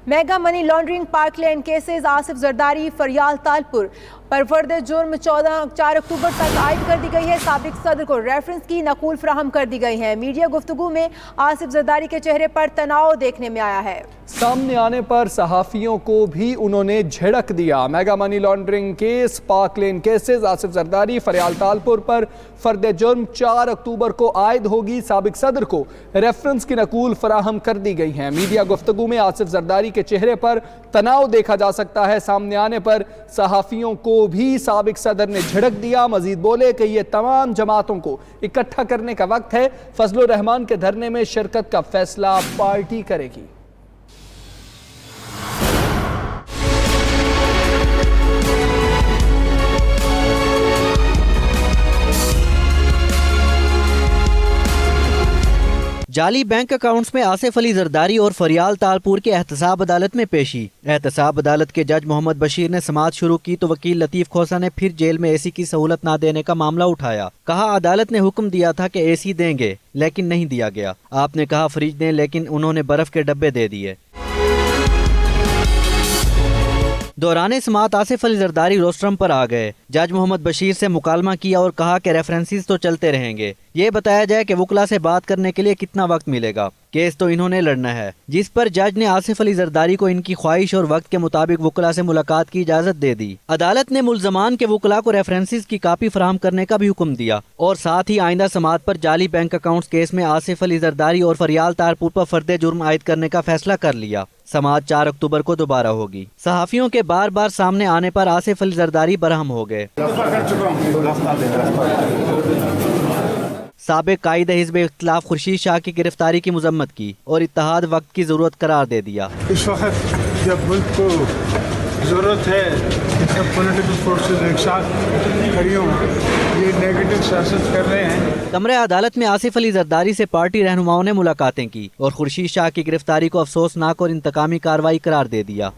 Mega money laundering park lane cases Asif Zardari Faryal Talpur پر فرد جرم 4 اکتوبر تک عائد کر دی گئی ہے۔ سابق صدر کو ریفرنس کی نقول فراہم کر دی گئی ہے۔ میڈیا گفتگو میں آصف زرداری کے چہرے پر تناؤ دیکھنے میں آیا ہے۔ سامنے آنے پر صحافیوں کو بھی انہوں نے جھڑک دیا۔ Mega money laundering case, park lane cases, Asif Zardari Faryal Talpur پر فرد جرم 4 اکتوبر کو عائد ہوگی۔ سابق صدر کو ریفرنس کی نقول فراہم کر دی گئی ہے۔ میڈیا گفتگو میں آصف زرداری کے چہرے پر تناؤ دیکھا جا سکتا ہے۔ سامنے آنے پر صحافیوں کو بھی سابق صدر نے جھڑک دیا۔ مزید بولے کہ یہ تمام جماعتوں کو اکٹھا کرنے کا وقت ہے۔ فضل الرحمان کے دھرنے میں شرکت کا فیصلہ پارٹی کرے گی۔ جعلی بینک اکاؤنٹس میں آصف علی زرداری اور فریال تالپور کے احتساب عدالت میں پیشی۔ احتساب عدالت کے جج محمد بشیر نے سماعت شروع کی تو وکیل لطیف کھوسہ نے پھر جیل میں اے سی کی سہولت نہ دینے کا معاملہ اٹھایا۔ کہا عدالت نے حکم دیا تھا کہ اے سی دیں گے لیکن نہیں دیا گیا۔ آپ نے کہا فریج دیں لیکن انہوں نے برف کے ڈبے دے دیے۔ دوران سماعت آصف علی زرداری روسٹرم پر آ گئے۔ جج محمد بشیر سے مکالمہ کیا اور کہا کہ ریفرنسز تو چلتے رہیں گے، یہ بتایا جائے کہ وکلا سے بات کرنے کے لیے کتنا وقت ملے گا، کیس تو انہوں نے لڑنا ہے، جس پر جج نے آصف علی زرداری کو ان کی خواہش اور وقت کے مطابق وکلا سے ملاقات کی اجازت دے دی۔ عدالت نے ملزمان کے وکلا کو ریفرنسز کی کاپی فراہم کرنے کا بھی حکم دیا اور ساتھ ہی آئندہ سماعت پر جعلی بینک اکاؤنٹس کیس میں آصف علی زرداری اور فریال تالپور پر فرد جرم عائد کرنے کا فیصلہ کر لیا۔ سماعت 4 اکتوبر کو دوبارہ ہوگی۔ صحافیوں کے بار بار سامنے آنے پر آصف علی زرداری برہم ہو گئے۔ سابق قائد حزب اختلاف خورشید شاہ کی گرفتاری کی مذمت کی اور اتحاد وقت کی ضرورت قرار دے دیا۔ اس وقت جب ملک کو ضرورت ہے سب پولیٹیکل فورسز ایک ساتھ کھڑی ہوں، یہ نیگیٹو سیاست کر رہے ہیں۔ کمرہ عدالت میں آصف علی زرداری سے پارٹی رہنماؤں نے ملاقاتیں کی اور خورشید شاہ کی گرفتاری کو افسوسناک اور انتقامی کارروائی قرار دے دیا۔